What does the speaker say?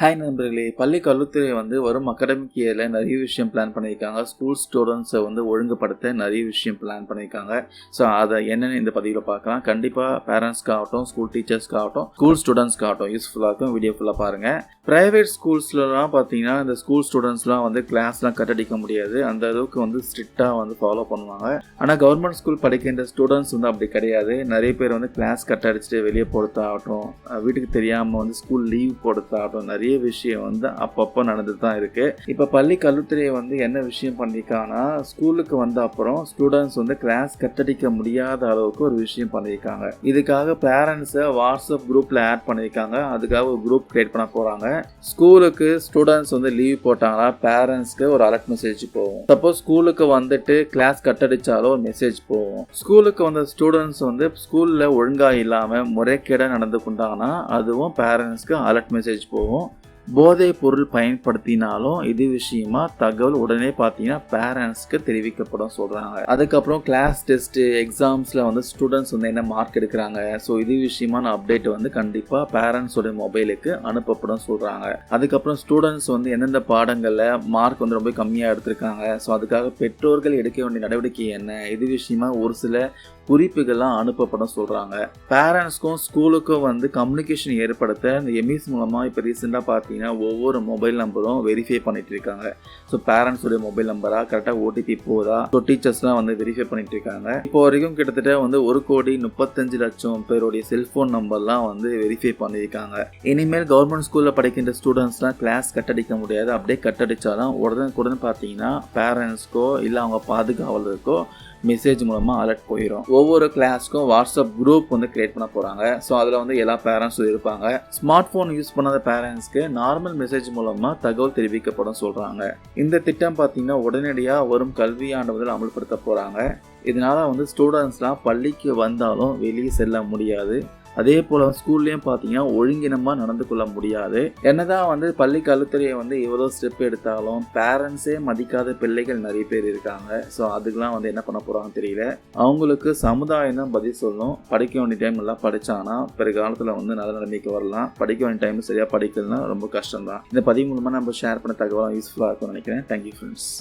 Hi நண்பர்களே, பள்ளி கல்வித்துறை வரும் அகாடமிக் இயரில் நிறைய விஷயம் பிளான் பண்ணியிருக்காங்க. ஸ்கூல் ஸ்டூடெண்ட்ஸை ஒழுங்குபடுத்த நிறைய விஷயம் பிளான் பண்ணியிருக்காங்க. ஸோ அதை என்னென்னு இந்த பதிவில் பார்க்கலாம். கண்டிப்பாக பேரண்ட்ஸ்க்காகட்டும், ஸ்கூல் டீச்சர்ஸ்க்காகட்டும், ஸ்கூல் ஸ்டூடெண்ட்ஸ்க்காகட்டும் யூஸ்ஃபுல்லாக இருக்கும். வீடியோ ஃபுல்லாக பாருங்கள். ப்ரைவேட் ஸ்கூல்ஸ்லாம் பார்த்தீங்கன்னா இந்த ஸ்கூல் ஸ்டூடெண்ட்ஸ்லாம் கிளாஸ்லாம் கட்டடிக்க முடியாது. அந்த அளவுக்கு ஸ்ட்ரிக்டாக ஃபாலோ பண்ணுவாங்க. ஆனால் கவர்மெண்ட் ஸ்கூல் படிக்கின்ற ஸ்டூடெண்ட்ஸ் அப்படி கிடையாது. நிறைய பேர் கிளாஸ் கட்டடிச்சுட்டு வெளியே போடுறதாகட்டும், வீட்டுக்கு தெரியாமல் ஸ்கூல் லீவ் போடுறதாகட்டும், நிறைய விஷயம் அப்பப்போ நடந்து தான் இருக்கு. இப்ப பள்ளி கல்வித்துறை என்ன விஷயம் பண்ணிருக்காங்கன்னா, ஸ்கூலுக்கு வந்த அப்புறம் ஸ்டூடெண்ட்ஸ் கிளாஸ் கட்டடிக்க முடியாத அளவுக்கு ஒரு விஷயம் பண்ணிருக்காங்க. இதுக்காக பேரண்ட்ஸை வாட்ஸ்அப் குரூப்ல ஆட் பண்ணிருக்காங்க. அதுக்காக ஒரு குரூப் கிரியேட் பண்ண போறாங்க. ஸ்கூலுக்கு ஸ்டூடெண்ட்ஸ் லீவ் போட்டாங்களா பேரண்ட்ஸ்க்கு ஒரு அலர்ட் மெசேஜ் போகும். சப்போஸ் ஸ்கூலுக்கு வந்துட்டு கிளாஸ் கட்டடிச்சாலும் ஒரு மெசேஜ் போகும். ஸ்கூலுக்கு வந்த ஸ்டூடெண்ட்ஸ் ஸ்கூல்ல ஒழுங்கா இல்லாம முறைகேடா நடந்து கொண்டாங்கன்னா அதுவும் பேரண்ட்ஸ்க்கு அலர்ட் மெசேஜ் போகும். போதை பொருள் பயன்படுத்தினாலும் இது விஷயமா தகவல் உடனே பார்த்தீங்கன்னா பேரண்ட்ஸ்க்கு தெரிவிக்கப்படும் சொல்றாங்க. அதுக்கப்புறம் கிளாஸ் டெஸ்ட் எக்ஸாம்ஸ்ல ஸ்டூடெண்ட்ஸ் என்ன மார்க் எடுக்கிறாங்க, ஸோ இது விஷயமான அப்டேட் கண்டிப்பா பேரண்ட்ஸோட மொபைலுக்கு அனுப்பப்படும் சொல்றாங்க. அதுக்கப்புறம் ஸ்டூடெண்ட்ஸ் எந்தெந்த பாடங்கள்ல மார்க் ரொம்ப கம்மியா எடுத்திருக்காங்க, ஸோ அதுக்காக பெற்றோர்கள் எடுக்க வேண்டிய நடவடிக்கை என்ன, இது விஷயமா ஒரு சில குறிப்புகள்லாம் அனுப்பப்படும் சொல்றாங்க. பேரண்ட்ஸ்க்கும் ஸ்கூலுக்கும் கம்யூனிகேஷன் ஏற்படுத்த இந்த எம்இஸ் மூலமா இப்போ ரீசெண்டாக பார்த்தீங்கன்னா ஒவ்வொரு மொபைல் நம்பரும் வெரிஃபை பண்ணிட்டு இருக்காங்க. ஸோ பேரண்ட்ஸோடைய மொபைல் நம்பரா கரெக்டாக ஓடிபி போதா, ஸோ டீச்சர்ஸ்லாம் வெரிஃபை பண்ணிட்டு இருக்காங்க. இப்போ வரைக்கும் கிட்டத்தட்ட 1,35,00,000 பேருடைய செல்போன் நம்பர்லாம் வெரிஃபை பண்ணியிருக்காங்க. இனிமேல் கவர்மெண்ட் ஸ்கூலில் படிக்கின்ற ஸ்டூடெண்ட்ஸ்லாம் கிளாஸ் கட்டடிக்க முடியாது. அப்படியே கட்டடிச்சாலும் உடனுக்குடன் பார்த்தீங்கன்னா பேரண்ட்ஸ்க்கோ இல்லை அவங்க பாதுகாவலருக்கோ மெசேஜ் மூலமாக அலர்ட் போயிடும். ஒவ்வொரு கிளாஸ்க்கும் வாட்ஸ்அப் குரூப் கிரியேட் பண்ண போகிறாங்க. ஸோ அதில் எல்லா பேரண்ட்ஸும் இருப்பாங்க. ஸ்மார்ட் ஃபோன் யூஸ் பண்ணாத பேரண்ட்ஸ்க்கு நார்மல் மெசேஜ் மூலமாக தகவல் தெரிவிக்கப்படும் சொல்கிறாங்க. இந்த திட்டம் பார்த்தீங்கன்னா உடனடியாக வரும் கல்வியாண்டு முதல் அமல்படுத்த போகிறாங்க. இதனால ஸ்டூடெண்ட்ஸ்லாம் பள்ளிக்கு வந்தாலும் வெளியே செல்ல முடியாது. அதே போல் ஸ்கூல்லையும் பார்த்தீங்கன்னா ஒழுங்கினமாக நடந்து கொள்ள முடியாது. என்னதான் பள்ளி கல்வித்துறையை இவ்வளோ ஸ்டெப் எடுத்தாலும் பேரண்ட்ஸே மதிக்காத பிள்ளைகள் நிறைய பேர் இருக்காங்க. ஸோ அதுக்கெலாம் என்ன பண்ண போகிறாங்கன்னு தெரியல. அவங்களுக்கு சமுதாயம் தான் பதில் சொல்லணும். படிக்க வேண்டிய டைம் எல்லாம் படித்தாங்கன்னா பிறகாலத்தில் நல்ல நிலைமைக்கு வரலாம். படிக்க வேண்டிய டைம் சரியாக படிக்கலன்னா ரொம்ப கஷ்டம் தான். இந்த பதிவு மூலமாக நம்ம ஷேர் பண்ண தகவலாம் யூஸ்ஃபுல்லாக இருக்கும்னு நினைக்கிறேன். Thank you friends.